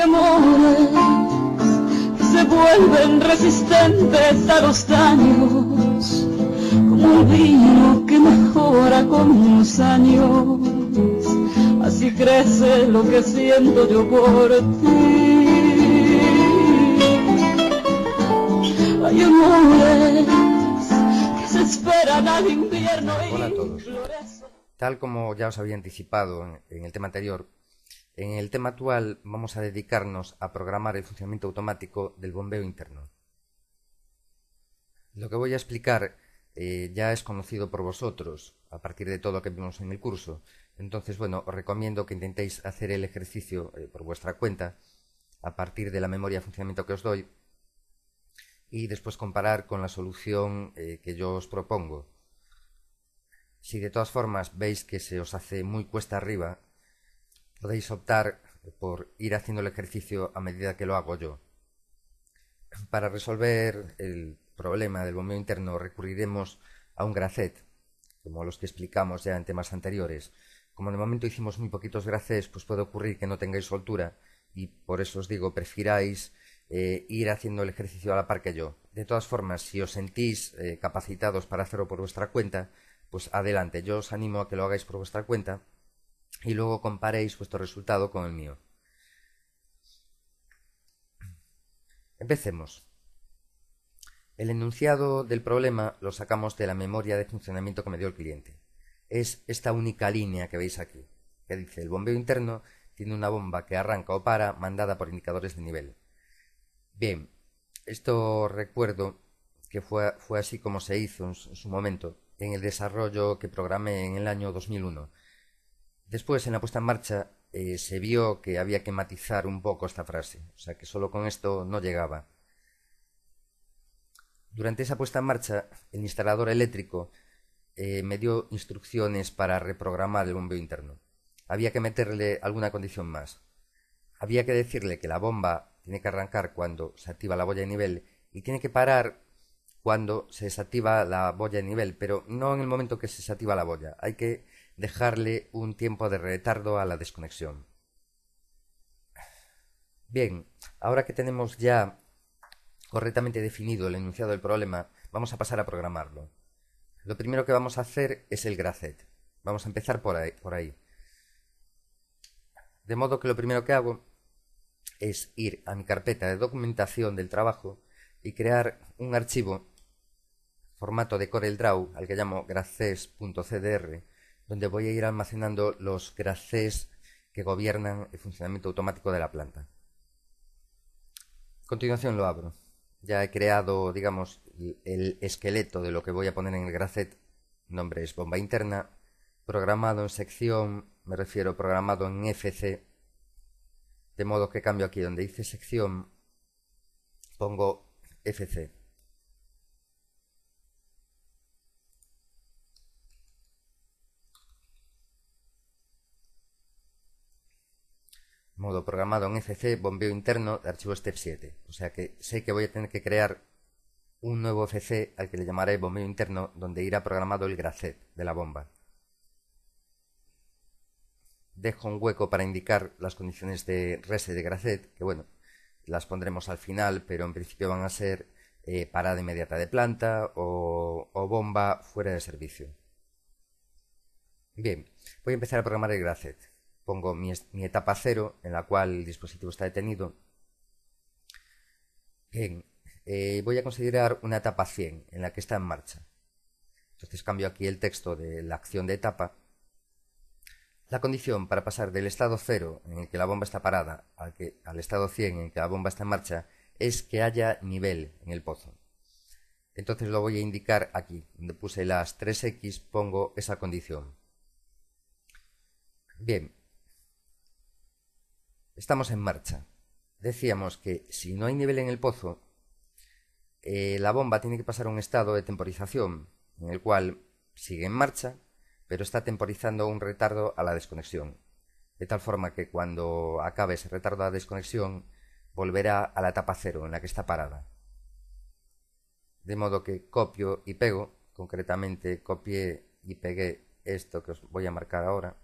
amores se vuelven resistentes a los daños, como un vino que mejora con los años. Así crece lo que siento yo por ti. Hay amores que se esperan al invierno y hola a todos. florecen. Tal como ya os había anticipado en el tema anterior, en el tema actual vamos a dedicarnos a programar el funcionamiento automático del bombeo interno. Lo que voy a explicar ya es conocido por vosotros a partir de todo lo que vimos en el curso. Entonces, bueno, os recomiendo que intentéis hacer el ejercicio por vuestra cuenta a partir de la memoria de funcionamiento que os doy y después comparar con la solución que yo os propongo. Si de todas formas veis que se os hace muy cuesta arriba, podéis optar por ir haciendo el ejercicio a medida que lo hago yo. Para resolver el problema del bombeo interno recurriremos a un gracet, como los que explicamos ya en temas anteriores. Como de momento hicimos muy poquitos gracets, pues puede ocurrir que no tengáis soltura y por eso os digo, prefiráis ir haciendo el ejercicio a la par que yo. De todas formas, si os sentís capacitados para hacerlo por vuestra cuenta, pues adelante, yo os animo a que lo hagáis por vuestra cuenta y luego comparéis vuestro resultado con el mío. Empecemos. El enunciado del problema lo sacamos de la memoria de funcionamiento que me dio el cliente. Es esta única línea que veis aquí, que dice: el bombeo interno tiene una bomba que arranca o para, mandada por indicadores de nivel. Bien, esto recuerdo que fue así como se hizo en su momento en el desarrollo que programé en el año 2001. Después, en la puesta en marcha, se vio que había que matizar un poco esta frase, o sea que solo con esto no llegaba. Durante esa puesta en marcha, el instalador eléctrico me dio instrucciones para reprogramar el bombeo interno. Había que meterle alguna condición más. Había que decirle que la bomba tiene que arrancar cuando se activa la boya de nivel y tiene que parar cuando se desactiva la boya de nivel, pero no en el momento que se desactiva la boya. Hay que dejarle un tiempo de retardo a la desconexión. Bien, ahora que tenemos ya correctamente definido el enunciado del problema, vamos a pasar a programarlo. Lo primero que vamos a hacer es el gracet. Vamos a empezar por ahí. De modo que lo primero que hago es ir a mi carpeta de documentación del trabajo y crear un archivo formato de CorelDRAW al que llamo gracets.cdr, donde voy a ir almacenando los gracets que gobiernan el funcionamiento automático de la planta. A continuación lo abro. Ya he creado, digamos, el esqueleto de lo que voy a poner en el gracet. Nombre es bomba interna. Programado en sección, me refiero programado en FC. De modo que cambio aquí donde dice sección, pongo FC. Modo programado en FC, bombeo interno de archivo step7. O sea que sé que voy a tener que crear un nuevo FC al que le llamaré bombeo interno, donde irá programado el gracet de la bomba. Dejo un hueco para indicar las condiciones de reset de gracet, que bueno, las pondremos al final, pero en principio van a ser parada inmediata de planta o bomba fuera de servicio. Bien, voy a empezar a programar el gracet. Pongo mi etapa 0, en la cual el dispositivo está detenido. Bien, voy a considerar una etapa 100, en la que está en marcha. Entonces cambio aquí el texto de la acción de etapa. La condición para pasar del estado 0, en el que la bomba está parada, al estado 100, en el que la bomba está en marcha, es que haya nivel en el pozo. Entonces lo voy a indicar aquí, donde puse las 3X, pongo esa condición. Bien, estamos en marcha. Decíamos que si no hay nivel en el pozo, la bomba tiene que pasar a un estado de temporización, en el cual sigue en marcha, pero está temporizando un retardo a la desconexión, de tal forma que cuando acabe ese retardo a la desconexión volverá a la etapa 0 en la que está parada. De modo que copio y pego, concretamente copié y pegué esto que os voy a marcar ahora.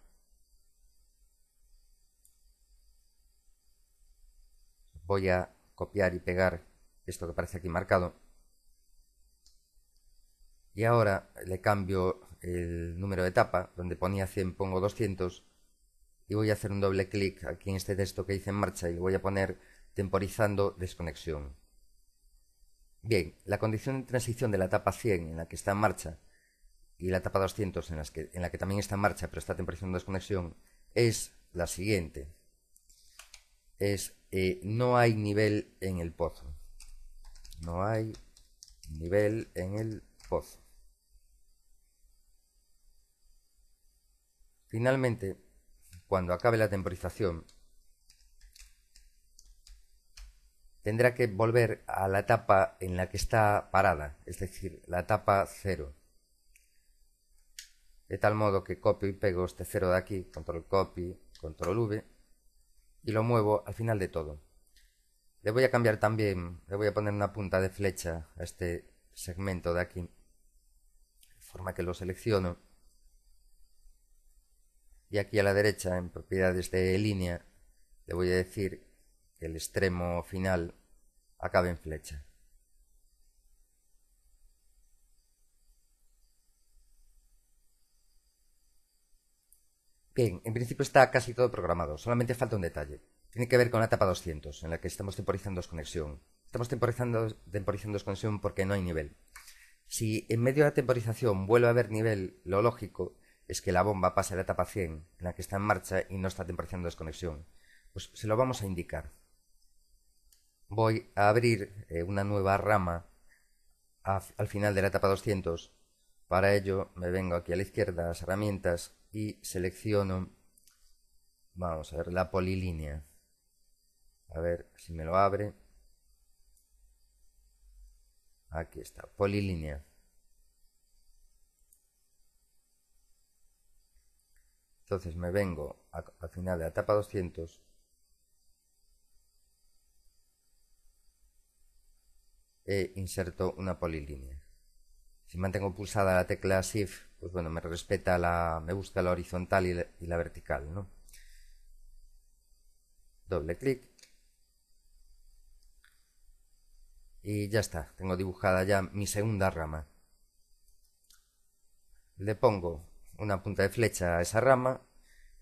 voy a copiar y pegar esto que aparece aquí marcado. Y ahora le cambio el número de etapa, donde ponía 100 pongo 200, y voy a hacer un doble clic aquí en este texto que dice en marcha y le voy a poner temporizando desconexión. Bien, la condición de transición de la etapa 100 en la que está en marcha y la etapa 200 en la que también está en marcha pero está temporizando desconexión es la siguiente. No hay nivel en el pozo. No hay nivel en el pozo. Finalmente, cuando acabe la temporización, tendrá que volver a la etapa en la que está parada, es decir, la etapa 0. De tal modo que copio y pego este 0 de aquí, control copy, control V, y lo muevo al final de todo. Le voy a cambiar también, le voy a poner una punta de flecha a este segmento de aquí, de forma que lo selecciono. Y aquí a la derecha, en propiedades de línea, le voy a decir que el extremo final acabe en flecha. Bien, en principio está casi todo programado, solamente falta un detalle. Tiene que ver con la etapa 200, en la que estamos temporizando desconexión. Estamos temporizando desconexión porque no hay nivel. Si en medio de la temporización vuelve a haber nivel, lo lógico es que la bomba pase a la etapa 100, en la que está en marcha y no está temporizando desconexión. Pues se lo vamos a indicar. Voy a abrir una nueva rama al final de la etapa 200. Para ello me vengo aquí a la izquierda, a las herramientas, y selecciono, vamos a ver, la polilínea. A ver si me lo abre. Aquí está, polilínea. Entonces me vengo al final de la etapa 200 e inserto una polilínea. Si mantengo pulsada la tecla Shift, pues bueno, me busca la horizontal y la vertical, ¿no? Doble clic. Y ya está, tengo dibujada ya mi segunda rama. Le pongo una punta de flecha a esa rama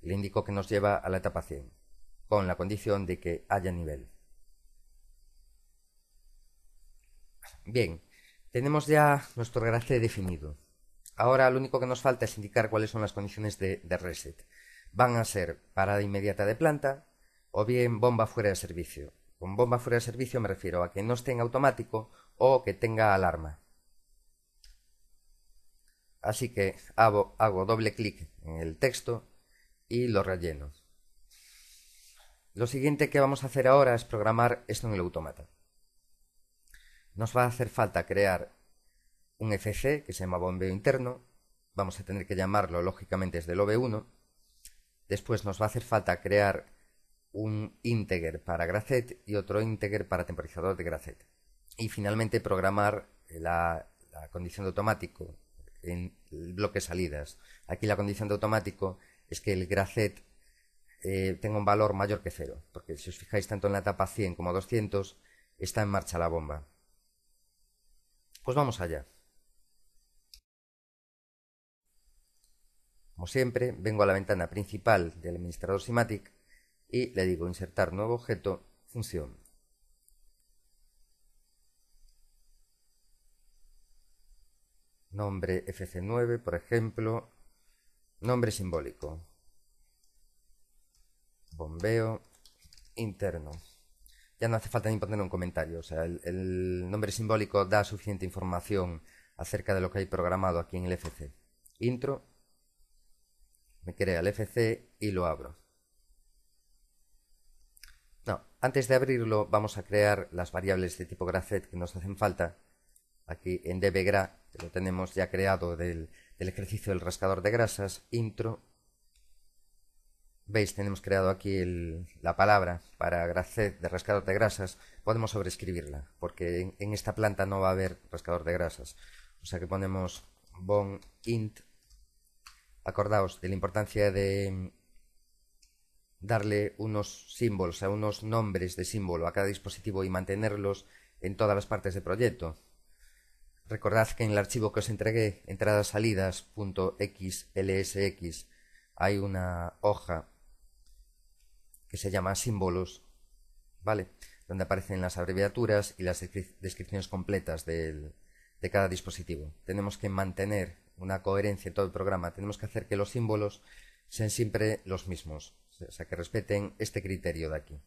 y le indico que nos lleva a la etapa 100, con la condición de que haya nivel. Bien, tenemos ya nuestro gracet definido. Ahora lo único que nos falta es indicar cuáles son las condiciones de reset. Van a ser parada inmediata de planta o bien bomba fuera de servicio. Con bomba fuera de servicio me refiero a que no esté en automático o que tenga alarma. Así que hago doble clic en el texto y lo relleno. Lo siguiente que vamos a hacer ahora es programar esto en el autómata. Nos va a hacer falta crear un FC que se llama bombeo interno. Vamos a tener que llamarlo lógicamente desde el OV1. Después nos va a hacer falta crear un integer para gracet y otro integer para temporizador de gracet. Y finalmente programar la condición de automático en el bloque salidas. Aquí la condición de automático es que el gracet tenga un valor mayor que 0, porque si os fijáis tanto en la etapa 100 como 200 está en marcha la bomba. Pues vamos allá. Como siempre, vengo a la ventana principal del administrador SIMATIC y le digo insertar nuevo objeto, función. Nombre FC9, por ejemplo. Nombre simbólico. Bombeo interno. Ya no hace falta ni poner un comentario. O sea, el nombre simbólico da suficiente información acerca de lo que hay programado aquí en el FC. Intro. Me crea el FC y lo abro. No, antes de abrirlo vamos a crear las variables de tipo gracet que nos hacen falta. Aquí en dbgra, que lo tenemos ya creado del ejercicio del rascador de grasas, intro. Veis, tenemos creado aquí la palabra para gracet de rascador de grasas. Podemos sobreescribirla, porque en esta planta no va a haber rascador de grasas. O sea que ponemos bon int. Acordaos de la importancia de darle unos símbolos, unos nombres de símbolo a cada dispositivo y mantenerlos en todas las partes del proyecto. Recordad que en el archivo que os entregué, entradas-salidas.xlsx, hay una hoja que se llama símbolos, ¿vale? Donde aparecen las abreviaturas y las descripciones completas de cada dispositivo. Tenemos que mantener una coherencia en todo el programa. Tenemos que hacer que los símbolos sean siempre los mismos, o sea, que respeten este criterio de aquí.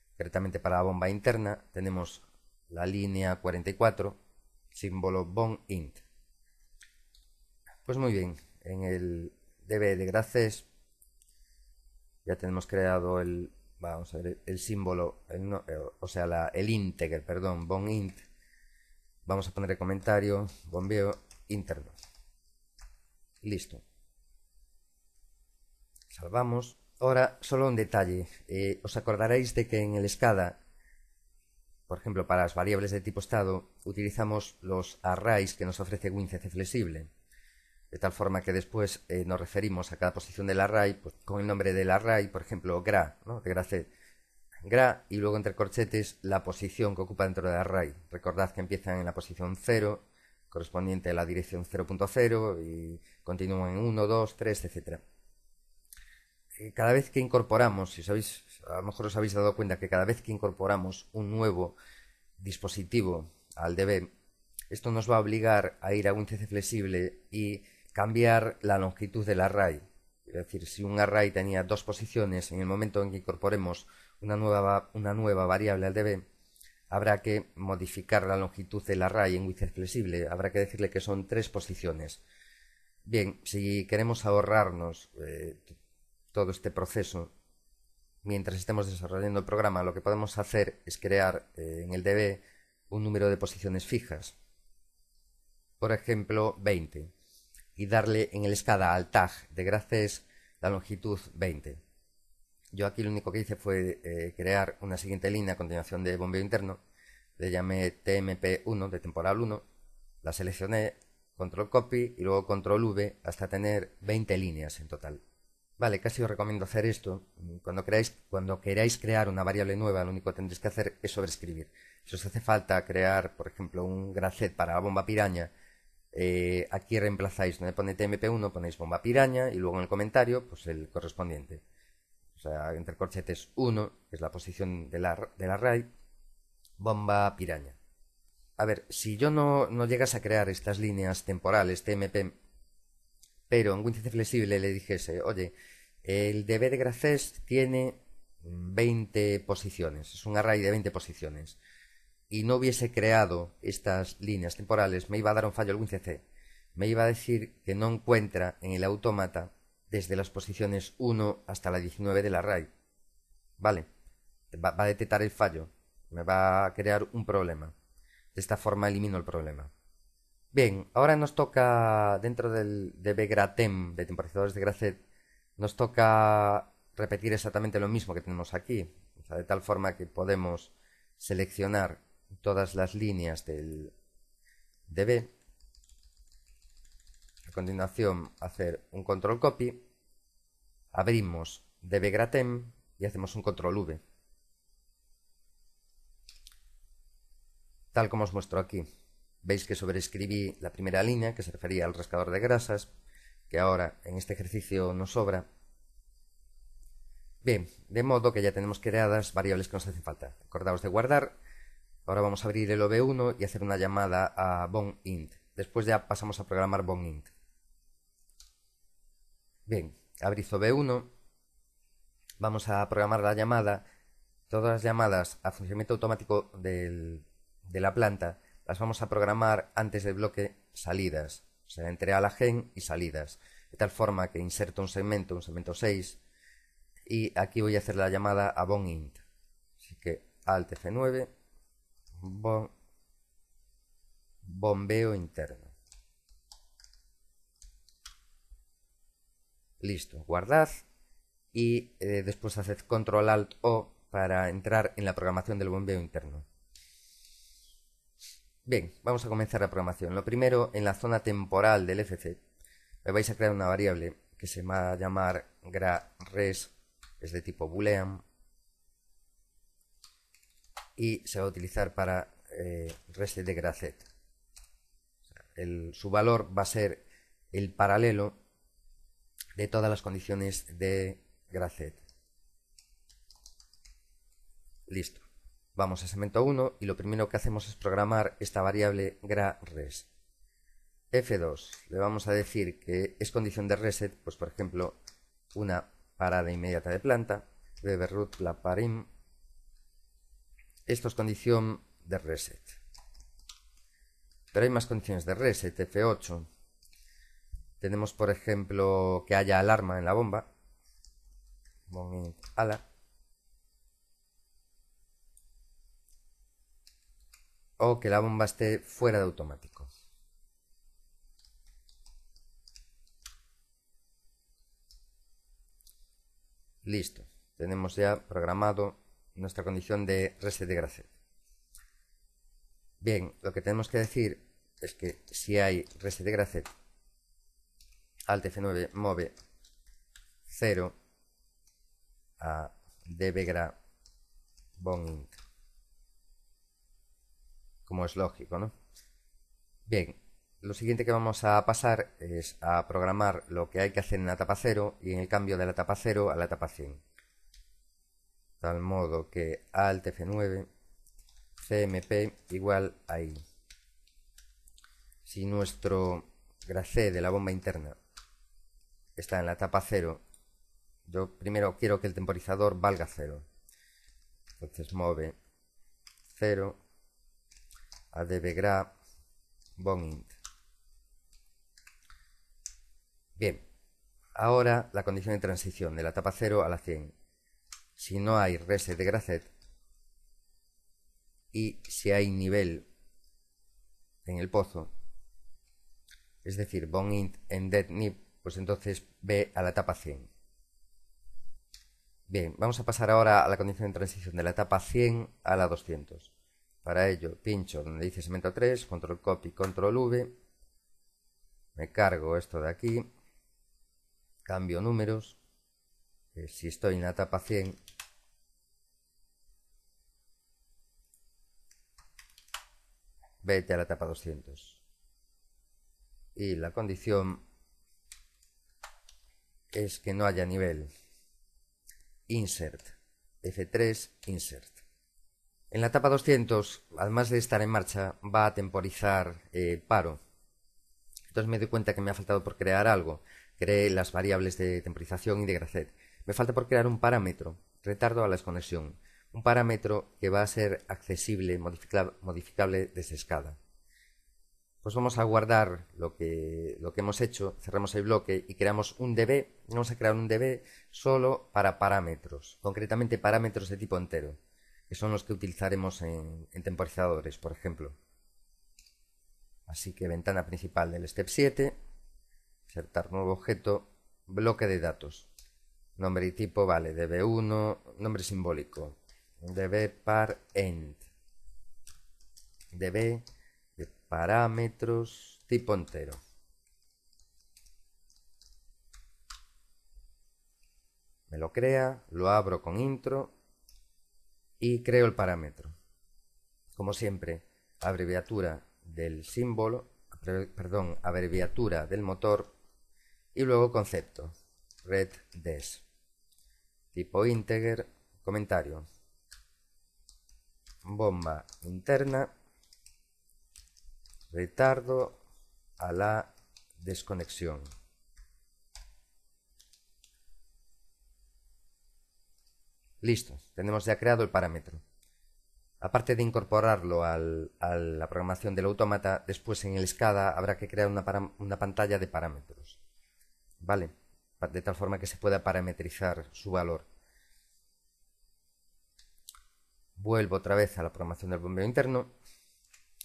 Concretamente para la bomba interna tenemos la línea 44, símbolo BON-INT. Pues muy bien, en el DB de Graces ya tenemos creado el símbolo, el integer, perdón, BON-INT. Vamos a poner el comentario, bombeo interno. Listo. Salvamos. Ahora, solo un detalle. Os acordaréis de que en el SCADA, por ejemplo, para las variables de tipo estado, utilizamos los arrays que nos ofrece WinCC flexible. De tal forma que después nos referimos a cada posición del array pues, con el nombre del array, por ejemplo, gra, ¿no? De grace, gra, y luego entre corchetes la posición que ocupa dentro del array. Recordad que empiezan en la posición 0, correspondiente a la dirección 0.0, y continúan en 1, 2, 3, etc. Cada vez que incorporamos, si sabéis, a lo mejor os habéis dado cuenta que cada vez que incorporamos un nuevo dispositivo al DB, esto nos va a obligar a ir a WinCC flexible y cambiar la longitud del array. Es decir, si un array tenía dos posiciones, en el momento en que incorporemos una nueva variable al DB, habrá que modificar la longitud del array en WinCC flexible. Habrá que decirle que son 3 posiciones. Bien, si queremos ahorrarnos todo este proceso, mientras estemos desarrollando el programa, lo que podemos hacer es crear en el DB un número de posiciones fijas. Por ejemplo, 20. Y darle en el SCADA al tag de Graces la longitud 20. Yo aquí lo único que hice fue crear una siguiente línea a continuación de bombeo interno. Le llamé TMP1 de temporal 1. La seleccioné, control copy y luego control V hasta tener 20 líneas en total. Vale, casi os recomiendo hacer esto. Cuando queráis crear una variable nueva, lo único que tendréis que hacer es sobreescribir. Si os hace falta crear, por ejemplo, un gracet para la bomba piraña, aquí reemplazáis donde pone TMP1, ponéis bomba piraña y luego en el comentario, pues el correspondiente. O sea, entre corchetes 1, que es la posición del array, bomba piraña. A ver, si yo no llegas a crear estas líneas temporales TMP, pero en WinCC flexible le dijese, oye, el DB de Graces tiene 20 posiciones, es un array de 20 posiciones, y no hubiese creado estas líneas temporales, me iba a dar un fallo el WinCC. Me iba a decir que no encuentra en el autómata desde las posiciones 1 hasta la 19 del array. Vale, va a detectar el fallo, me va a crear un problema. De esta forma elimino el problema. Bien, ahora nos toca, dentro del dbgratem de temporizadores de Gracet, nos toca repetir exactamente lo mismo que tenemos aquí. O sea, de tal forma que podemos seleccionar todas las líneas del db. A continuación, hacer un control copy. Abrimos dbgratem y hacemos un control V. Tal como os muestro aquí. Veis que sobreescribí la primera línea que se refería al rascador de grasas, que ahora en este ejercicio nos sobra. Bien, de modo que ya tenemos creadas variables que nos hacen falta. Acordaos de guardar. Ahora vamos a abrir el OV1 y hacer una llamada a BONINT. Después ya pasamos a programar BONINT. Bien, abrid OV1. Vamos a programar la llamada. Todas las llamadas a funcionamiento automático de la planta las vamos a programar antes del bloque salidas, o sea, entre alagen y salidas, de tal forma que inserto un segmento 6, y aquí voy a hacer la llamada a BONINT. Así que Alt F9, bombeo interno. Listo, guardad y después haced Control Alt O para entrar en la programación del bombeo interno. Bien, vamos a comenzar la programación. Lo primero, en la zona temporal del FC, me vais a crear una variable que se va a llamar GraRes es de tipo boolean y se va a utilizar para reset de gracet. Su valor va a ser el paralelo de todas las condiciones de gracet. Listo. Vamos a segmento 1 y lo primero que hacemos es programar esta variable gra_res. F2, le vamos a decir que es condición de reset, pues por ejemplo, una parada inmediata de planta, beberroot la parim. Esto es condición de reset. Pero hay más condiciones de reset, F8. Tenemos, por ejemplo, que haya alarma en la bomba. Ala. O que la bomba esté fuera de automático. Listo. Tenemos ya programado nuestra condición de reset de gracet. Bien, lo que tenemos que decir es que si hay reset de gracet, alt F9 move 0 a dbgra bonint, como es lógico, ¿no? Bien, lo siguiente que vamos a pasar es a programar lo que hay que hacer en la etapa 0 y en el cambio de la etapa 0 a la etapa 100. Tal modo que alt F9 cmp igual a i. Si nuestro gracet de la bomba interna está en la etapa 0, yo primero quiero que el temporizador valga 0. Entonces move 0 a dbgra bonint. Bien, ahora la condición de transición de la etapa 0 a la 100. Si no hay reset de gracet y si hay nivel en el pozo, es decir, bonint en deadNIP, pues entonces ve a la etapa 100. Bien, vamos a pasar ahora a la condición de transición de la etapa 100 a la 200. Para ello, pincho donde dice segmento 3, control copy, control V, me cargo esto de aquí, cambio números, si estoy en la etapa 100, vete a la etapa 200. Y la condición es que no haya nivel. Insert, F3, insert. En la etapa 200, además de estar en marcha, va a temporizar paro. Entonces me doy cuenta que me ha faltado por crear algo. Creé las variables de temporización y de gracet. Me falta por crear un parámetro, retardo a la desconexión. Un parámetro que va a ser accesible, modificable desde SCADA. Pues vamos a guardar lo que hemos hecho, cerramos el bloque y creamos un db. Vamos a crear un db solo para parámetros, concretamente parámetros de tipo entero, que son los que utilizaremos en temporizadores, por ejemplo. Así que ventana principal del step 7, insertar nuevo objeto, bloque de datos, nombre y tipo, vale, db1, nombre simbólico, db parent, db de parámetros tipo entero. Me lo crea, lo abro con intro y creo el parámetro. Como siempre, abreviatura del símbolo, perdón, abreviatura del motor y luego concepto, reddes, tipo integer, comentario, bomba interna, retardo a la desconexión. Listo, tenemos ya creado el parámetro. Aparte de incorporarlo a la programación del autómata, después en el SCADA habrá que crear una pantalla de parámetros, ¿vale? De tal forma que se pueda parametrizar su valor. Vuelvo otra vez a la programación del bombeo interno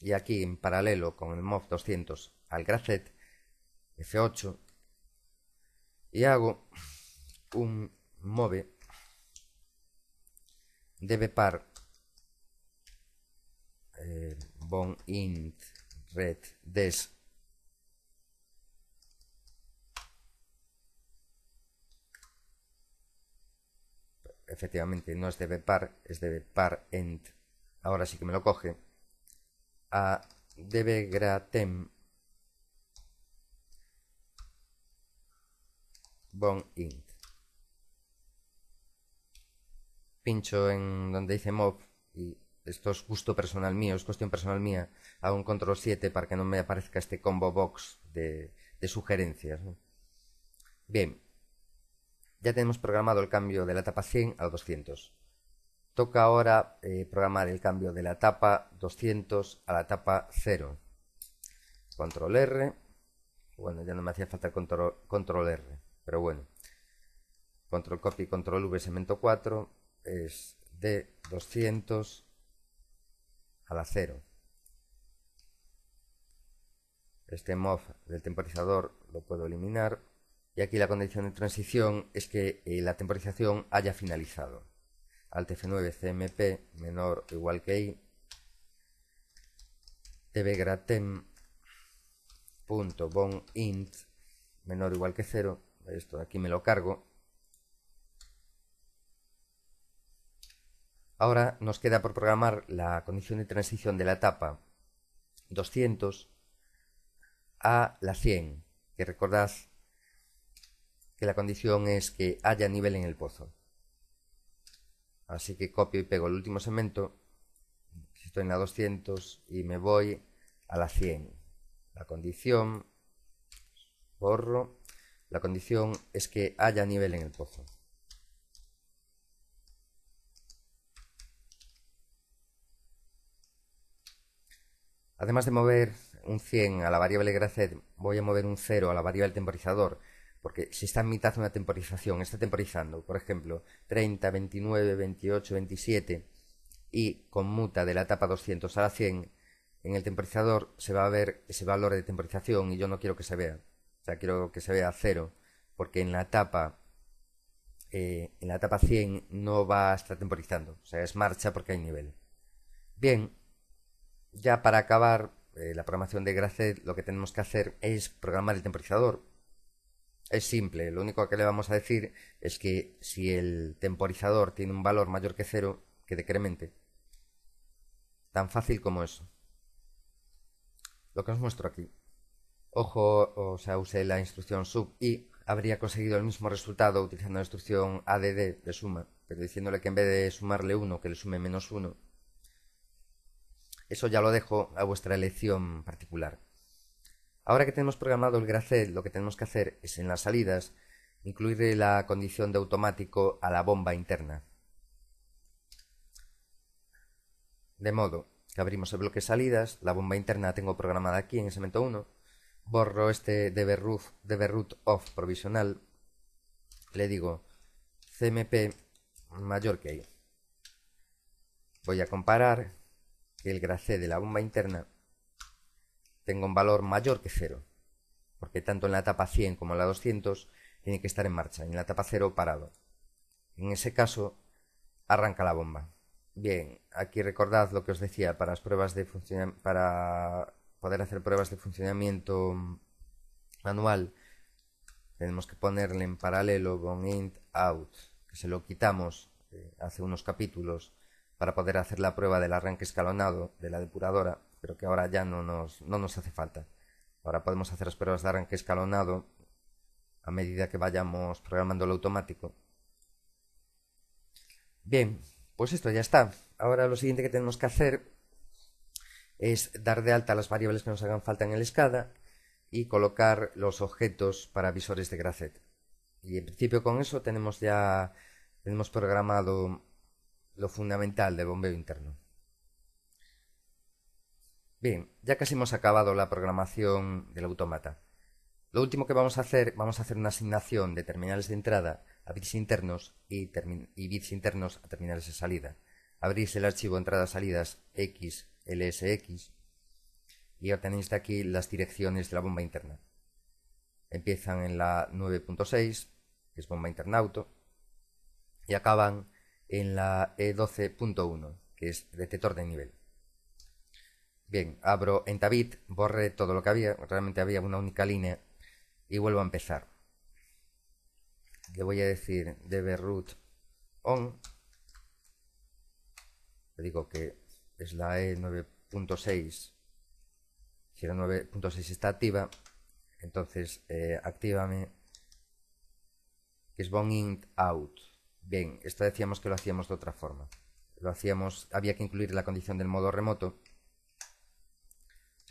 y aquí en paralelo con el mov 200 al gracet, F8, y hago un move dbpar bonint reddes efectivamente no es dbpar, es dbparent. Ahora sí que me lo coge. A dbgratem bon int. Pincho en donde dice mob y esto es gusto personal mío, es cuestión personal mía. Hago un control 7 para que no me aparezca este combo box de sugerencias, ¿no? Bien, ya tenemos programado el cambio de la etapa 100 a 200. Toca ahora programar el cambio de la etapa 200 a la etapa 0. Control R. Bueno, ya no me hacía falta el control R, pero bueno. Control copy, control V, segmento 4 es de 200 a la 0. Este MOV del temporizador lo puedo eliminar. Y aquí la condición de transición es que la temporización haya finalizado. Alt F9 CMP menor o igual que I. dbgratem.bonInt menor o igual que 0. Esto de aquí me lo cargo. Ahora nos queda por programar la condición de transición de la etapa 200 a la 100, que recordad que la condición es que haya nivel en el pozo. Así que copio y pego el último segmento, estoy en la 200 y me voy a la 100. La condición, borro, la condición es que haya nivel en el pozo. Además de mover un 100 a la variable gracet, voy a mover un 0 a la variable temporizador, porque si está en mitad de una temporización, está temporizando, por ejemplo, 30, 29, 28, 27, y conmuta de la etapa 200 a la 100, en el temporizador se va a ver ese valor de temporización y yo no quiero que se vea. O sea, quiero que se vea 0, porque en la etapa 100 no va a estar temporizando. O sea, es marcha porque hay nivel. Bien, ya para acabar la programación de Gracet, lo que tenemos que hacer es programar el temporizador. Es simple, lo único que le vamos a decir es que si el temporizador tiene un valor mayor que 0, que decremente. Tan fácil como eso. Lo que os muestro aquí. Ojo, o sea, usé la instrucción sub y habría conseguido el mismo resultado utilizando la instrucción add de suma, pero diciéndole que en vez de sumarle 1, que le sume menos 1. Eso ya lo dejo a vuestra elección particular. Ahora que tenemos programado el Gracet, lo que tenemos que hacer es en las salidas incluirle la condición de automático a la bomba interna. De modo que abrimos el bloque salidas, la bomba interna la tengo programada aquí en el segmento 1, borro este dbroot off provisional, le digo cmp mayor que I. Voy a comparar que el Gracet de la bomba interna tenga un valor mayor que 0, porque tanto en la etapa 100 como en la 200 tiene que estar en marcha, y en la etapa 0 parado. En ese caso, arranca la bomba. Bien, aquí recordad lo que os decía, para poder hacer pruebas de funcionamiento manual, tenemos que ponerle en paralelo bonInt out, que se lo quitamos hace unos capítulos para poder hacer la prueba del arranque escalonado de la depuradora, pero que ahora ya no nos hace falta. Ahora podemos hacer las pruebas de arranque escalonado a medida que vayamos programando lo automático. Bien, pues esto ya está. Ahora lo siguiente que tenemos que hacer es dar de alta las variables que nos hagan falta en el SCADA y colocar los objetos para visores de Gracet. Y en principio con eso tenemos programado lo fundamental del bombeo interno. Bien, ya casi hemos acabado la programación del autómata. Lo último que vamos a hacer una asignación de terminales de entrada a bits internos y bits internos a terminales de salida. Abrís el archivo entradas-salidas xlsx y obtenéis de aquí las direcciones de la bomba interna. Empiezan en la 9.6, que es bomba interna auto, y acaban en la E12.1, que es detector de nivel. Bien, abro Entavit, borré todo lo que había, realmente había una única línea, y vuelvo a empezar. Le voy a decir dbroot on. Le digo que es la E9.6. Si la 9.6 está activa, entonces actívame, que es bon int out. Bien, esto decíamos que lo hacíamos de otra forma. Había que incluir la condición del modo remoto.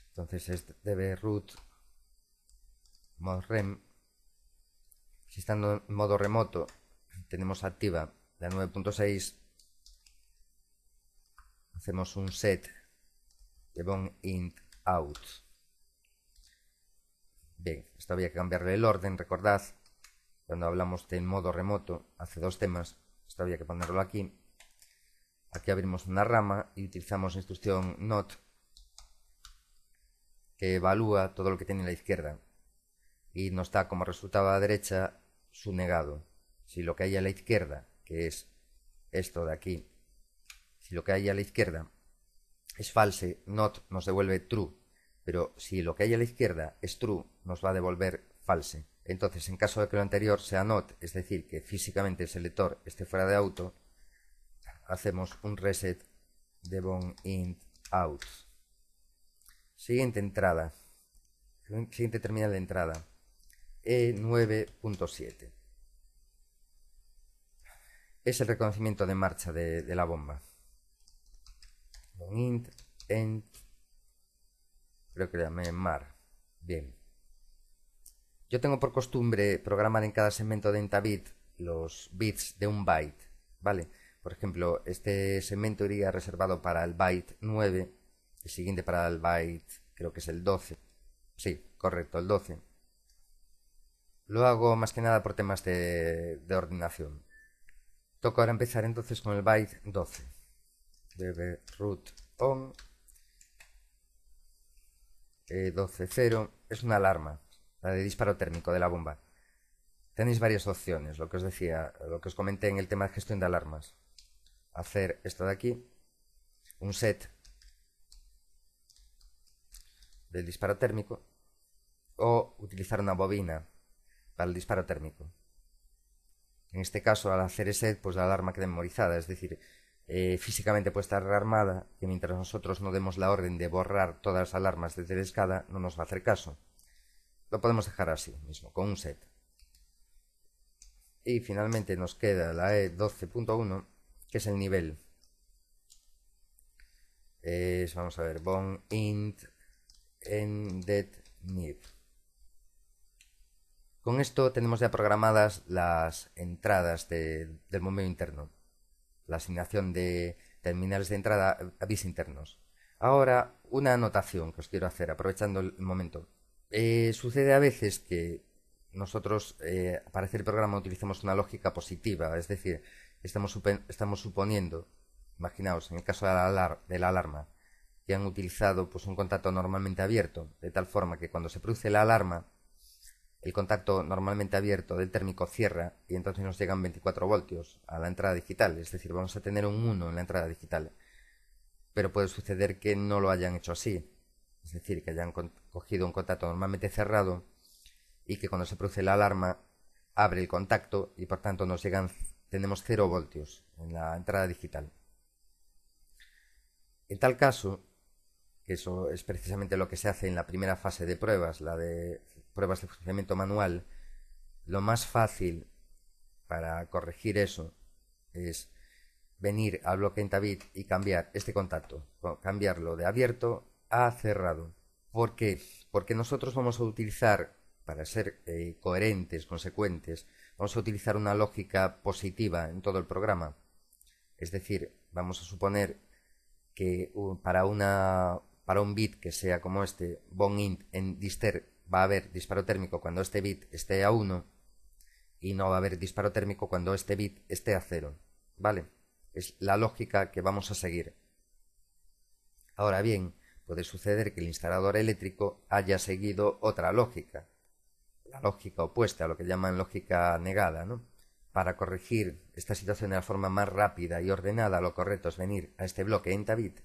Entonces es db root mod rem. Si está en modo remoto, tenemos activa la 9.6. Hacemos un set de bon int out. Bien, esto había que cambiarle el orden, recordad. Cuando hablamos del modo remoto, hace 2 temas, esto había que ponerlo aquí. Aquí abrimos una rama y utilizamos la instrucción not, que evalúa todo lo que tiene a la izquierda y nos da como resultado a la derecha su negado. Si lo que hay a la izquierda, que es esto de aquí, si lo que hay a la izquierda es false, not nos devuelve true, pero si lo que hay a la izquierda es true, nos va a devolver false. Entonces, en caso de que lo anterior sea not, es decir, que físicamente el selector esté fuera de auto, hacemos un reset de bon int out. Siguiente entrada, siguiente terminal de entrada, E9.7. Es el reconocimiento de marcha de la bomba. Bon int end, creo que le llamé mar. Bien. Yo tengo por costumbre programar en cada segmento de Entavit los bits de un byte, ¿vale? Por ejemplo, este segmento iría reservado para el byte 9, el siguiente para el byte, creo que es el 12. Sí, correcto, el 12. Lo hago más que nada por temas de ordenación. Toca ahora empezar entonces con el byte 12. db root on E12.0 es una alarma, la de disparo térmico de la bomba. Tenéis varias opciones, lo que os decía, lo que os comenté en el tema de gestión de alarmas. Hacer esto de aquí, un set del disparo térmico, o utilizar una bobina para el disparo térmico. En este caso, al hacer ese set, pues la alarma queda memorizada, es decir, físicamente puede estar rearmada y mientras nosotros no demos la orden de borrar todas las alarmas desde la escala, no nos va a hacer caso. Lo podemos dejar así mismo, con un set. Y finalmente nos queda la E12.1, que es el nivel. Vamos a ver, bon int ended nib. Con esto tenemos ya programadas las entradas del bombeo interno, la asignación de terminales de entrada a bits internos. Ahora, una anotación que os quiero hacer, aprovechando el momento. Sucede a veces que nosotros, para hacer el programa, utilizamos una lógica positiva, es decir, estamos suponiendo, imaginaos, en el caso de la alarma, que han utilizado pues, un contacto normalmente abierto, de tal forma que cuando se produce la alarma, el contacto normalmente abierto del térmico cierra y entonces nos llegan 24 voltios a la entrada digital, es decir, vamos a tener un 1 en la entrada digital. Pero puede suceder que no lo hayan hecho así, es decir, que hayan cogido un contacto normalmente cerrado y que cuando se produce la alarma abre el contacto y por tanto tenemos 0 voltios en la entrada digital. En tal caso, que eso es precisamente lo que se hace en la primera fase de pruebas, la de pruebas de funcionamiento manual, lo más fácil para corregir eso es venir al bloque Entavit y cambiar este contacto, cambiarlo de abierto a cerrado. ¿Por qué? Porque nosotros vamos a utilizar, para ser coherentes, consecuentes, vamos a utilizar una lógica positiva en todo el programa. Es decir, vamos a suponer que para un bit que sea como este, bon int en dister, va a haber disparo térmico cuando este bit esté a 1 y no va a haber disparo térmico cuando este bit esté a 0. ¿Vale? Es la lógica que vamos a seguir. Ahora bien, puede suceder que el instalador eléctrico haya seguido otra lógica, la lógica opuesta a lo que llaman lógica negada, ¿no? Para corregir esta situación de la forma más rápida y ordenada, lo correcto es venir a este bloque Entavit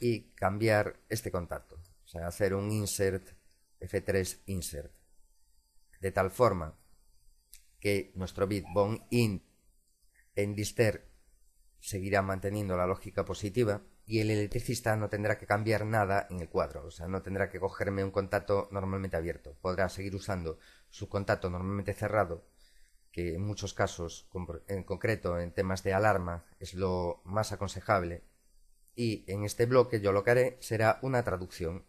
y cambiar este contacto, o sea, hacer un insert F3 insert, de tal forma que nuestro bit bon int En dister seguirá manteniendo la lógica positiva y el electricista no tendrá que cambiar nada en el cuadro, o sea, no tendrá que cogerme un contacto normalmente abierto. Podrá seguir usando su contacto normalmente cerrado, que en muchos casos, en concreto en temas de alarma, es lo más aconsejable. Y en este bloque yo lo que haré será una traducción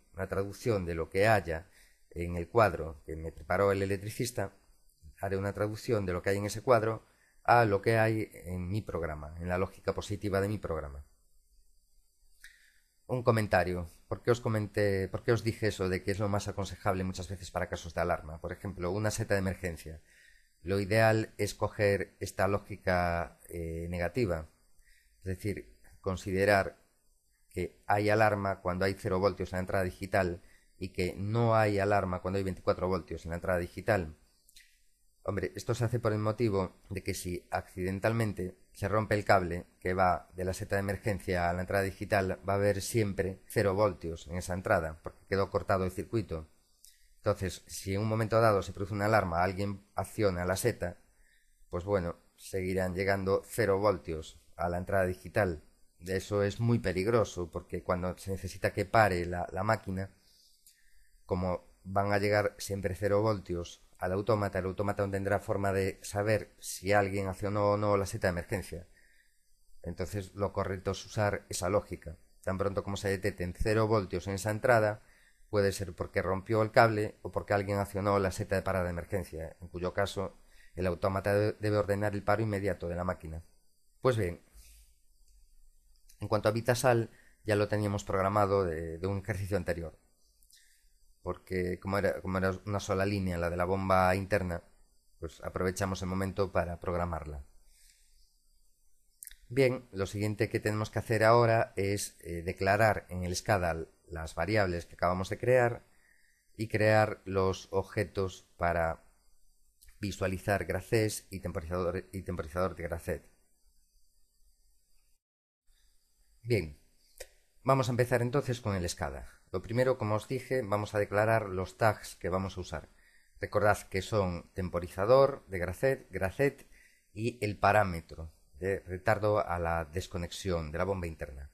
de lo que haya en el cuadro que me preparó el electricista. Haré una traducción de lo que hay en ese cuadro a lo que hay en mi programa, en la lógica positiva de mi programa. Un comentario. ¿Por qué os dije eso de que es lo más aconsejable muchas veces para casos de alarma? Por ejemplo, una seta de emergencia. Lo ideal es coger esta lógica negativa, es decir, considerar que hay alarma cuando hay 0 voltios en la entrada digital y que no hay alarma cuando hay 24 voltios en la entrada digital. Hombre, esto se hace por el motivo de que si accidentalmente se rompe el cable que va de la seta de emergencia a la entrada digital, va a haber siempre 0 voltios en esa entrada, porque quedó cortado el circuito. Entonces, si en un momento dado se produce una alarma, alguien acciona la seta, pues bueno, seguirán llegando 0 voltios a la entrada digital. Eso es muy peligroso, porque cuando se necesita que pare la máquina, como van a llegar siempre 0 voltios al autómata, el autómata no tendrá forma de saber si alguien accionó o no la seta de emergencia. Entonces lo correcto es usar esa lógica. Tan pronto como se detecten 0 voltios en esa entrada, puede ser porque rompió el cable o porque alguien accionó la seta de parada de emergencia, en cuyo caso el autómata debe ordenar el paro inmediato de la máquina. Pues bien, en cuanto a Vitasal, ya lo teníamos programado de un ejercicio anterior, porque como era una sola línea, la de la bomba interna, pues aprovechamos el momento para programarla. Bien, lo siguiente que tenemos que hacer ahora es declarar en el SCADA las variables que acabamos de crear y crear los objetos para visualizar Gracés y temporizador de Gracet. Bien, vamos a empezar entonces con el SCADA. Lo primero, como os dije, vamos a declarar los tags que vamos a usar. Recordad que son temporizador de Gracet y el parámetro de retardo a la desconexión de la bomba interna.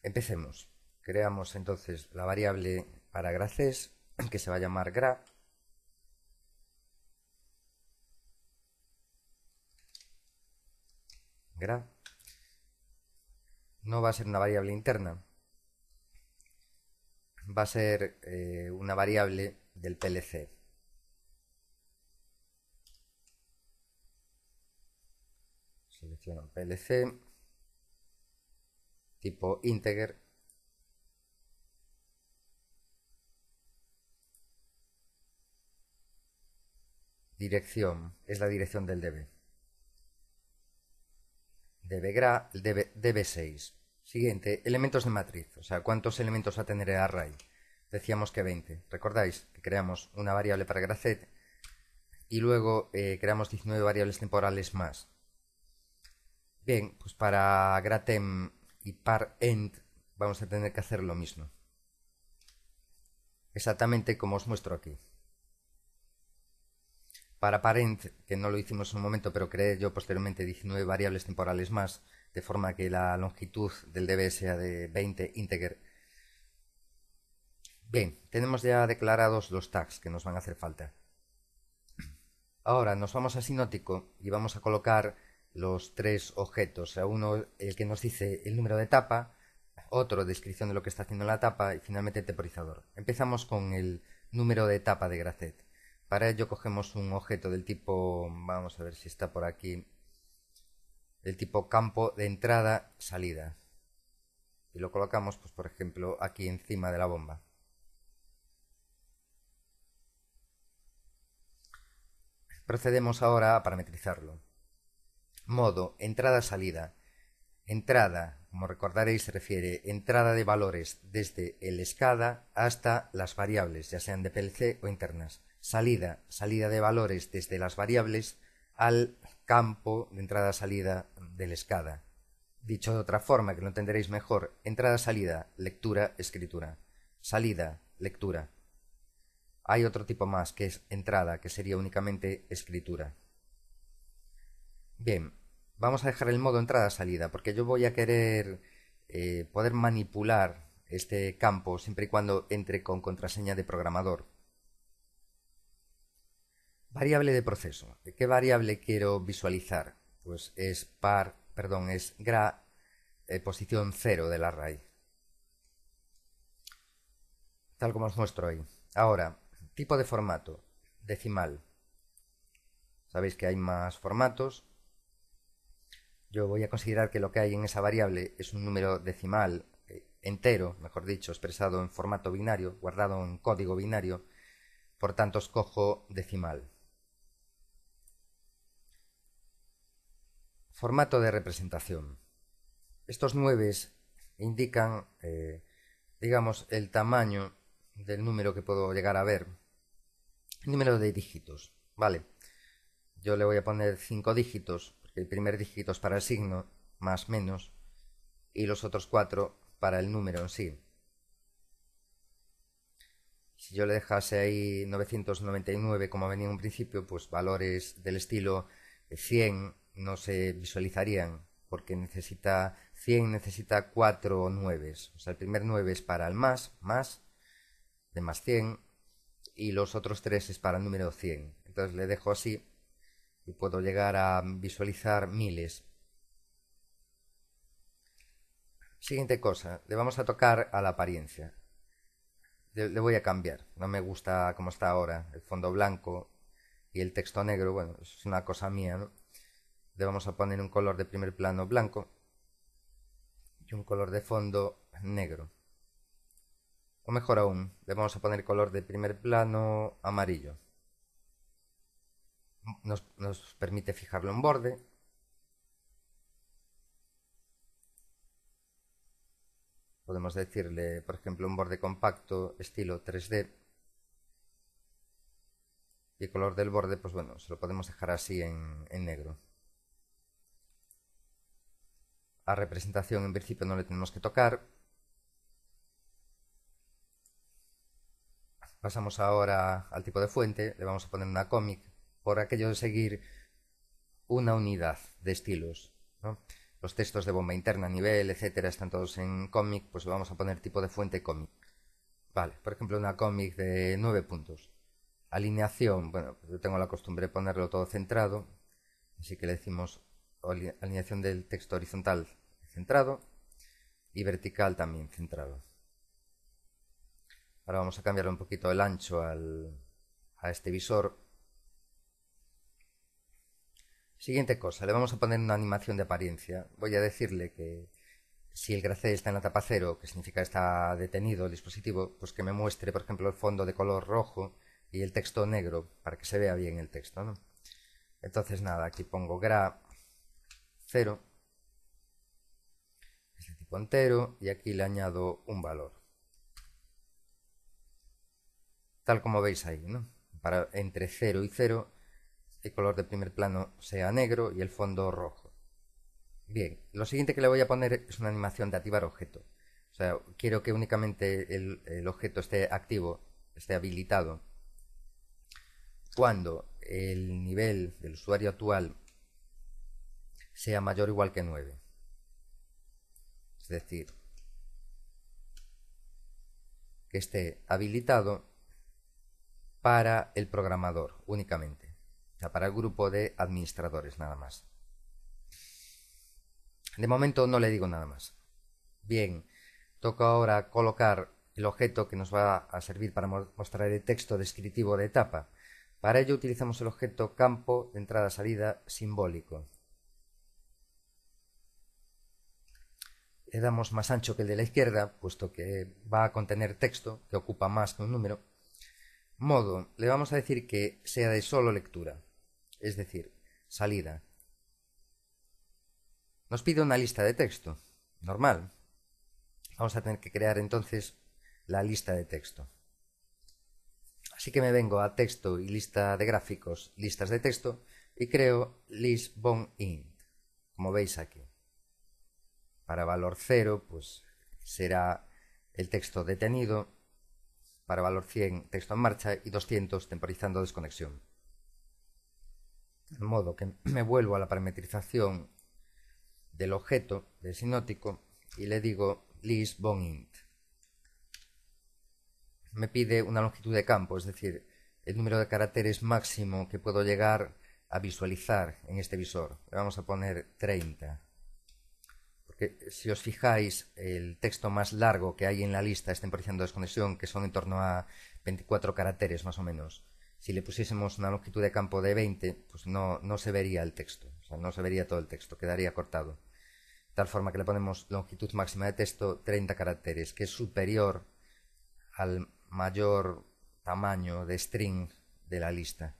Empecemos. Creamos entonces la variable para Gracés, que se va a llamar gra. No va a ser una variable interna, va a ser una variable del PLC. Selecciono PLC, tipo integer, dirección, es la dirección del DB. DBGRA, el DB6. Siguiente, elementos de matriz, o sea, ¿cuántos elementos va a tener el array? Decíamos que 20. ¿Recordáis que creamos una variable para Gracet y luego creamos 19 variables temporales más? Bien, pues para gratem y parent vamos a tener que hacer lo mismo. Exactamente como os muestro aquí. Para parent, que no lo hicimos en un momento, pero creé yo posteriormente 19 variables temporales más, de forma que la longitud del DB sea de 20 integer. Bien, tenemos ya declarados los tags que nos van a hacer falta. Ahora nos vamos a Sinótico y vamos a colocar los 3 objetos. O sea, uno, el que nos dice el número de etapa, otro, descripción de lo que está haciendo la etapa y finalmente el temporizador. Empezamos con el número de etapa de Gracet. Para ello cogemos un objeto del tipo, vamos a ver si está por aquí, del tipo campo de entrada-salida. Y lo colocamos, pues por ejemplo, aquí encima de la bomba. Procedemos ahora a parametrizarlo. Modo entrada-salida. Entrada, como recordaréis, se refiere entrada de valores desde el SCADA hasta las variables, ya sean de PLC o internas. Salida, salida de valores desde las variables al campo de entrada-salida del SCADA. Dicho de otra forma, que lo entenderéis mejor, entrada-salida, lectura, escritura. Salida, lectura. Hay otro tipo más, que es entrada, que sería únicamente escritura. Bien, vamos a dejar el modo entrada-salida, porque yo voy a querer poder manipular este campo siempre y cuando entre con contraseña de programador. Variable de proceso. ¿Qué variable quiero visualizar? Pues es gra posición 0 del array. Tal como os muestro ahí. Ahora, tipo de formato. Decimal. Sabéis que hay más formatos. Yo voy a considerar que lo que hay en esa variable es un número decimal entero, mejor dicho, expresado en formato binario, guardado en código binario. Por tanto, escojo decimal. Formato de representación. Estos 9 indican, digamos, el tamaño del número que puedo llegar a ver. El número de dígitos, ¿vale? Yo le voy a poner 5 dígitos, porque el primer dígito es para el signo, más menos, y los otros 4 para el número en sí. Si yo le dejase ahí 999 como venía en un principio, pues valores del estilo 100 no se visualizarían, porque 100 necesita 4 nueves. O sea, el primer 9 es para el más, de más 100, y los otros 3 es para el número 100. Entonces le dejo así y puedo llegar a visualizar miles. Siguiente cosa, le vamos a tocar a la apariencia. Le voy a cambiar, no me gusta como está ahora, el fondo blanco y el texto negro, bueno, es una cosa mía, ¿no? Le vamos a poner un color de primer plano blanco y un color de fondo negro. O mejor aún, le vamos a poner color de primer plano amarillo. Nos permite fijarlo en borde. Podemos decirle, por ejemplo, un borde compacto estilo 3D. Y el color del borde, pues bueno, se lo podemos dejar así en negro. A representación en principio no le tenemos que tocar. Pasamos ahora al tipo de fuente. Le vamos a poner una cómic por aquello de seguir una unidad de estilos, ¿no? Los textos de bomba interna, nivel, etcétera, están todos en cómic, pues le vamos a poner tipo de fuente cómic. Vale, por ejemplo, una cómic de 9 puntos. Alineación, bueno, yo tengo la costumbre de ponerlo todo centrado, así que le decimos alineación del texto horizontal centrado y vertical también centrado. Ahora vamos a cambiarle un poquito el ancho a este visor. Siguiente cosa, le vamos a poner una animación de apariencia. Voy a decirle que si el gracé está en la etapa 0, que significa que está detenido el dispositivo, pues que me muestre, por ejemplo, el fondo de color rojo y el texto negro, para que se vea bien el texto, ¿no? Entonces nada, aquí pongo gra 0, es de tipo entero, y aquí le añado un valor. Tal como veis ahí, ¿no? Para entre 0 y 0, el color de primer plano sea negro y el fondo rojo. Bien, lo siguiente que le voy a poner es una animación de activar objeto. O sea, quiero que únicamente el objeto esté activo, esté habilitado, cuando el nivel del usuario actual sea mayor o igual que 9. Es decir, que esté habilitado para el programador únicamente. O sea, para el grupo de administradores nada más. De momento no le digo nada más. Bien, toca ahora colocar el objeto que nos va a servir para mostrar el texto descriptivo de etapa. Para ello utilizamos el objeto campo de entrada-salida simbólico. Le damos más ancho que el de la izquierda, puesto que va a contener texto que ocupa más que un número. Modo, le vamos a decir que sea de solo lectura, es decir, salida. Nos pide una lista de texto, normal. Vamos a tener que crear entonces la lista de texto. Así que me vengo a texto y lista de gráficos, listas de texto, y creo list.bound.int, como veis aquí. Para valor 0, pues será el texto detenido. Para valor 100, texto en marcha, y 200, temporizando desconexión. De modo que me vuelvo a la parametrización del objeto del sinótico y le digo list bon int. Me pide una longitud de campo, es decir, el número de caracteres máximo que puedo llegar a visualizar en este visor. Le vamos a poner 30. Porque si os fijáis, el texto más largo que hay en la lista es temporizando desconexión, que son en torno a 24 caracteres más o menos. Si le pusiésemos una longitud de campo de 20, pues no se vería el texto, o sea, no se vería todo el texto, quedaría cortado. De tal forma que le ponemos longitud máxima de texto 30 caracteres, que es superior al mayor tamaño de string de la lista.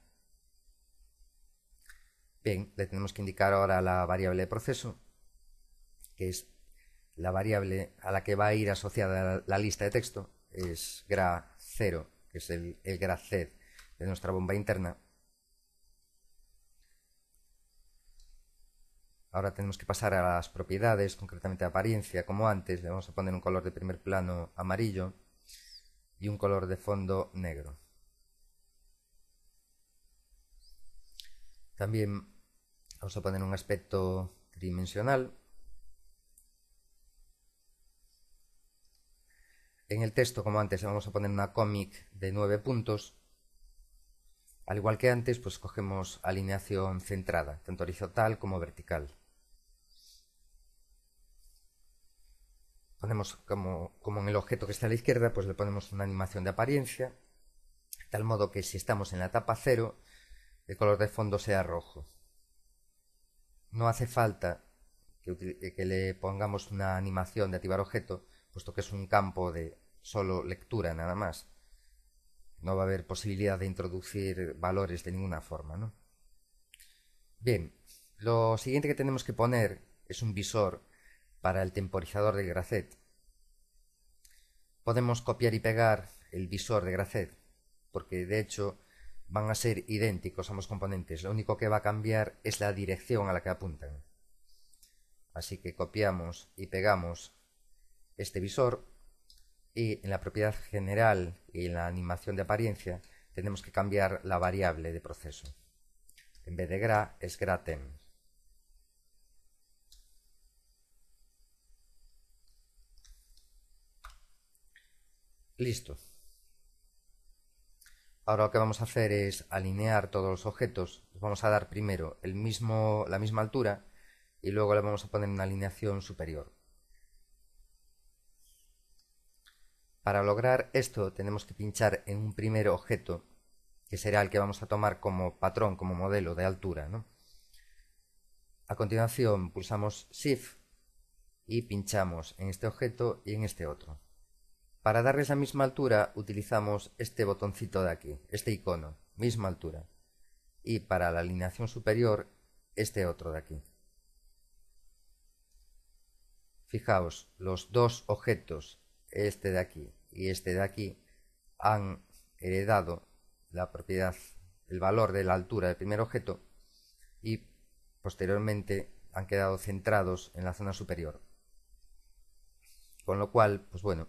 Bien, le tenemos que indicar ahora la variable de proceso, que es la variable a la que va a ir asociada la lista de texto, es gra0, que es el graced de nuestra bomba interna. Ahora tenemos que pasar a las propiedades, concretamente a apariencia, como antes. Le vamos a poner un color de primer plano amarillo y un color de fondo negro. También vamos a poner un aspecto tridimensional. En el texto, como antes, le vamos a poner una cómic de 9 puntos. Al igual que antes, pues cogemos alineación centrada, tanto horizontal como vertical. Ponemos como en el objeto que está a la izquierda, pues le ponemos una animación de apariencia, de tal modo que si estamos en la etapa 0, el color de fondo sea rojo. No hace falta que le pongamos una animación de activar objeto, puesto que es un campo de solo lectura nada más. No va a haber posibilidad de introducir valores de ninguna forma, ¿no? Bien, lo siguiente que tenemos que poner es un visor para el temporizador de graced. Podemos copiar y pegar el visor de graced, porque de hecho van a ser idénticos ambos componentes. Lo único que va a cambiar es la dirección a la que apuntan. Así que copiamos y pegamos este visor y en la propiedad general y en la animación de apariencia tenemos que cambiar la variable de proceso. En vez de gra es gratem. Listo. Ahora lo que vamos a hacer es alinear todos los objetos. Les vamos a dar primero la misma altura y luego le vamos a poner una alineación superior. Para lograr esto tenemos que pinchar en un primer objeto, que será el que vamos a tomar como patrón, como modelo de altura, ¿no? A continuación pulsamos Shift y pinchamos en este objeto y en este otro. Para darles la misma altura utilizamos este botoncito de aquí, este icono, misma altura. Y para la alineación superior, este otro de aquí. Fijaos, los dos objetos, este de aquí y este de aquí, han heredado la propiedad, el valor de la altura del primer objeto y posteriormente han quedado centrados en la zona superior. Con lo cual, pues bueno,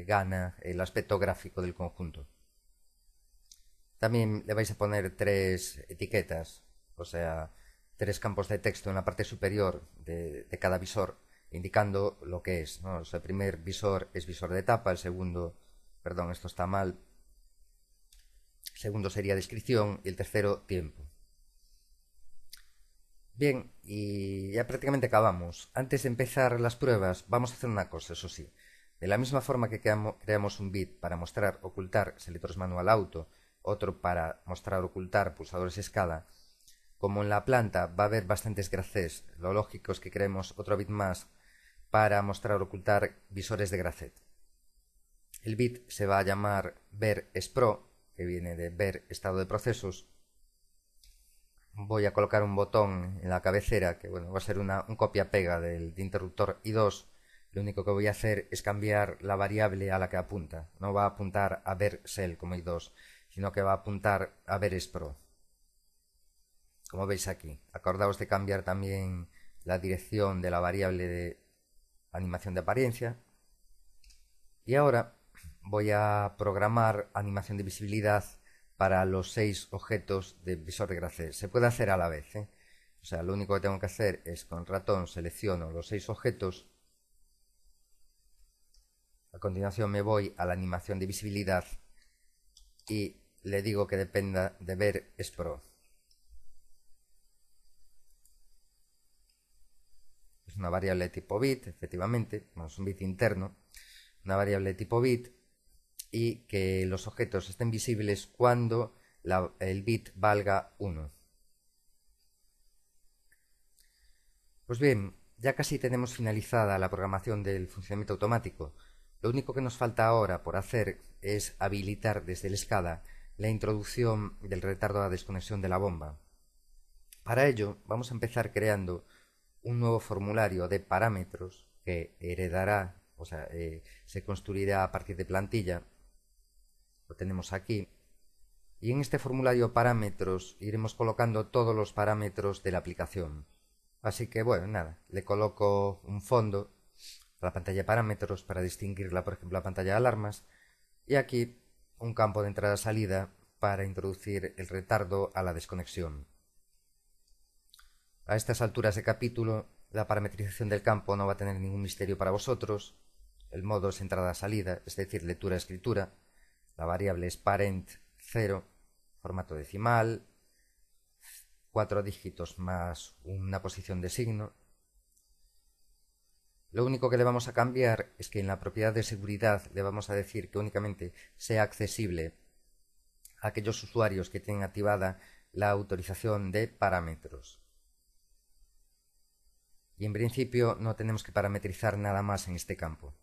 gana el aspecto gráfico del conjunto. También le vais a poner 3 etiquetas, o sea, 3 campos de texto en la parte superior de cada visor, indicando lo que es, ¿no? O sea, el primer visor es visor de etapa, el segundo, perdón, esto está mal, el segundo sería descripción y el tercero tiempo. Bien, y ya prácticamente acabamos. Antes de empezar las pruebas, vamos a hacer una cosa, eso sí. De la misma forma que creamos un bit para mostrar, ocultar selectores manual auto, otro para mostrar, ocultar pulsadores escala, como en la planta va a haber bastantes gracés, lo lógico es que creemos otro bit más para mostrar, ocultar visores de graced. El bit se va a llamar ver_expro, que viene de ver estado de procesos. Voy a colocar un botón en la cabecera, que bueno, va a ser un copia-pega del interruptor I2. Lo único que voy a hacer es cambiar la variable a la que apunta. No va a apuntar a ver_cell como I2, sino que va a apuntar a ver_expro. Como veis aquí. Acordaos de cambiar también la dirección de la variable de animación de apariencia. Y ahora voy a programar animación de visibilidad para los 6 objetos de visor de graced. Se puede hacer a la vez, ¿eh? O sea, lo único que tengo que hacer es con el ratón selecciono los 6 objetos. A continuación me voy a la animación de visibilidad y le digo que dependa de ver Expro. Es una variable de tipo bit, efectivamente, es un bit interno, una variable de tipo bit, y que los objetos estén visibles cuando el bit valga 1. Pues bien, ya casi tenemos finalizada la programación del funcionamiento automático. Lo único que nos falta ahora por hacer es habilitar desde el SCADA la introducción del retardo a la desconexión de la bomba. Para ello, vamos a empezar creando un nuevo formulario de parámetros que heredará, o sea, se construirá a partir de plantilla. Lo tenemos aquí. Y en este formulario parámetros iremos colocando todos los parámetros de la aplicación. Así que, bueno, nada, le coloco un fondo a la pantalla de parámetros para distinguirla, por ejemplo, la pantalla de alarmas. Y aquí un campo de entrada-salida para introducir el retardo a la desconexión. A estas alturas de capítulo, la parametrización del campo no va a tener ningún misterio para vosotros. El modo es entrada-salida, es decir, lectura-escritura. La variable es parent 0, formato decimal, 4 dígitos más una posición de signo. Lo único que le vamos a cambiar es que en la propiedad de seguridad le vamos a decir que únicamente sea accesible a aquellos usuarios que tienen activada la autorización de parámetros. Y en principio no tenemos que parametrizar nada más en este campo.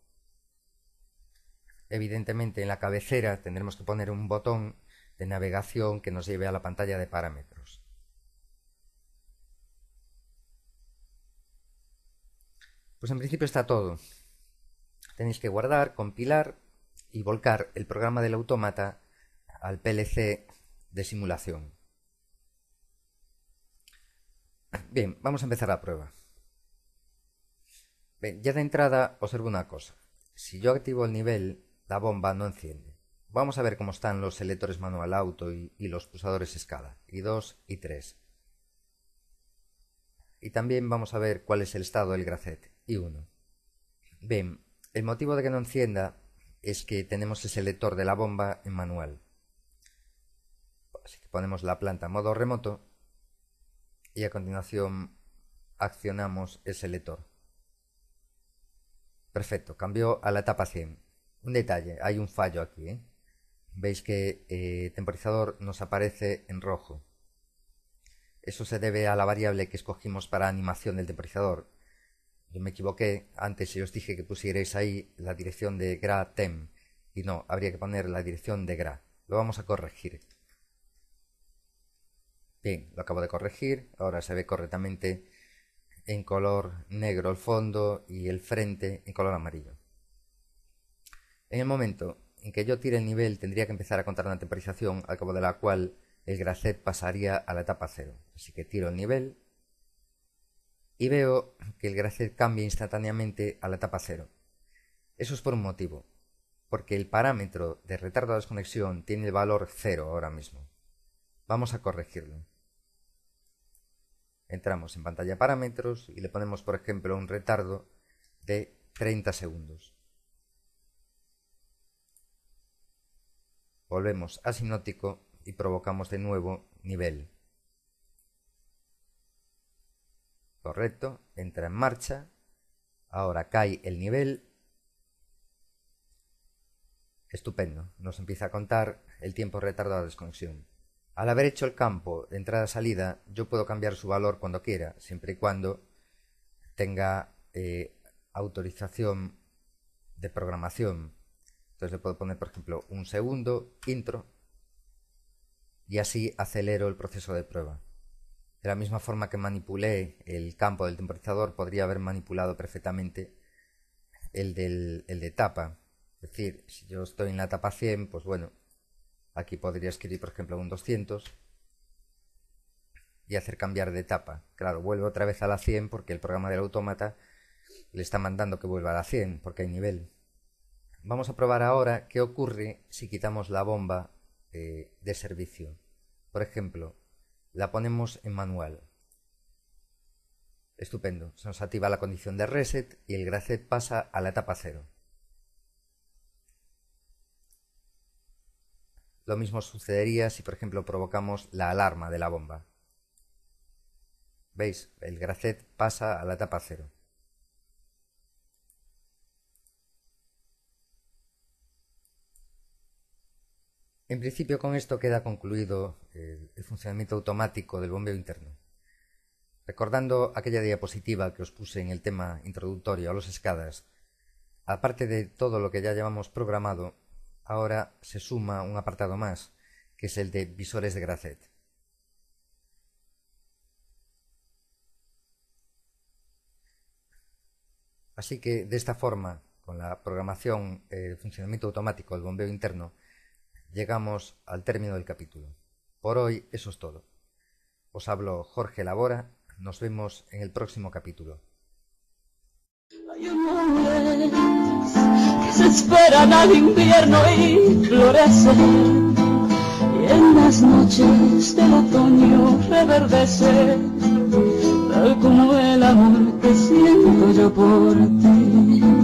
Evidentemente en la cabecera tendremos que poner un botón de navegación que nos lleve a la pantalla de parámetros. Pues en principio está todo. Tenéis que guardar, compilar y volcar el programa del autómata al PLC de simulación. Bien, vamos a empezar la prueba. Bien, ya de entrada observo una cosa. Si yo activo el nivel, la bomba no enciende. Vamos a ver cómo están los selectores manual auto y los pulsadores escala, I2 y 3. Y también vamos a ver cuál es el estado del gracet, I1. Bien, el motivo de que no encienda es que tenemos el selector de la bomba en manual. Así que ponemos la planta en modo remoto y a continuación accionamos el selector. Perfecto, cambió a la etapa 100. Un detalle, hay un fallo aquí, ¿eh? Veis que el temporizador nos aparece en rojo. Eso se debe a la variable que escogimos para animación del temporizador. Yo me equivoqué antes y os dije que pusierais ahí la dirección de gra tem y no, habría que poner la dirección de gra. Lo vamos a corregir. Bien, lo acabo de corregir, ahora se ve correctamente en color negro el fondo y el frente en color amarillo. En el momento en que yo tire el nivel tendría que empezar a contar una temporización al cabo de la cual el gracet pasaría a la etapa 0. Así que tiro el nivel y veo que el gracet cambia instantáneamente a la etapa 0. Eso es por un motivo, porque el parámetro de retardo de desconexión tiene el valor 0 ahora mismo. Vamos a corregirlo. Entramos en pantalla parámetros y le ponemos, por ejemplo, un retardo de 30 segundos. Volvemos a sinótico y provocamos de nuevo nivel. Correcto, entra en marcha. Ahora cae el nivel. Estupendo, nos empieza a contar el tiempo retardado de desconexión. Al haber hecho el campo de entrada-salida, yo puedo cambiar su valor cuando quiera, siempre y cuando tenga autorización de programación. Entonces le puedo poner, por ejemplo, un segundo, intro, y así acelero el proceso de prueba. De la misma forma que manipulé el campo del temporizador, podría haber manipulado perfectamente el de etapa. Es decir, si yo estoy en la etapa 100, pues bueno, aquí podría escribir, por ejemplo, un 200 y hacer cambiar de etapa. Claro, vuelve otra vez a la 100 porque el programa del autómata le está mandando que vuelva a la 100 porque hay nivel. Vamos a probar ahora qué ocurre si quitamos la bomba de servicio. Por ejemplo, la ponemos en manual. Estupendo. Se nos activa la condición de reset y el Gracet pasa a la etapa 0. Lo mismo sucedería si, por ejemplo, provocamos la alarma de la bomba. ¿Veis? El Gracet pasa a la etapa 0. En principio, con esto queda concluido el funcionamiento automático del bombeo interno. Recordando aquella diapositiva que os puse en el tema introductorio a los SCADAs, aparte de todo lo que ya llevamos programado, ahora se suma un apartado más, que es el de visores de Gracet. Así que, de esta forma, con la programación, el funcionamiento automático del bombeo interno, llegamos al término del capítulo. Por hoy eso es todo. Os hablo Jorge Labora. Nos vemos en el próximo capítulo. Hay amores que se esperan al invierno y florecen, y en las noches del otoño reverdecen, tal como el amor que siento yo por ti.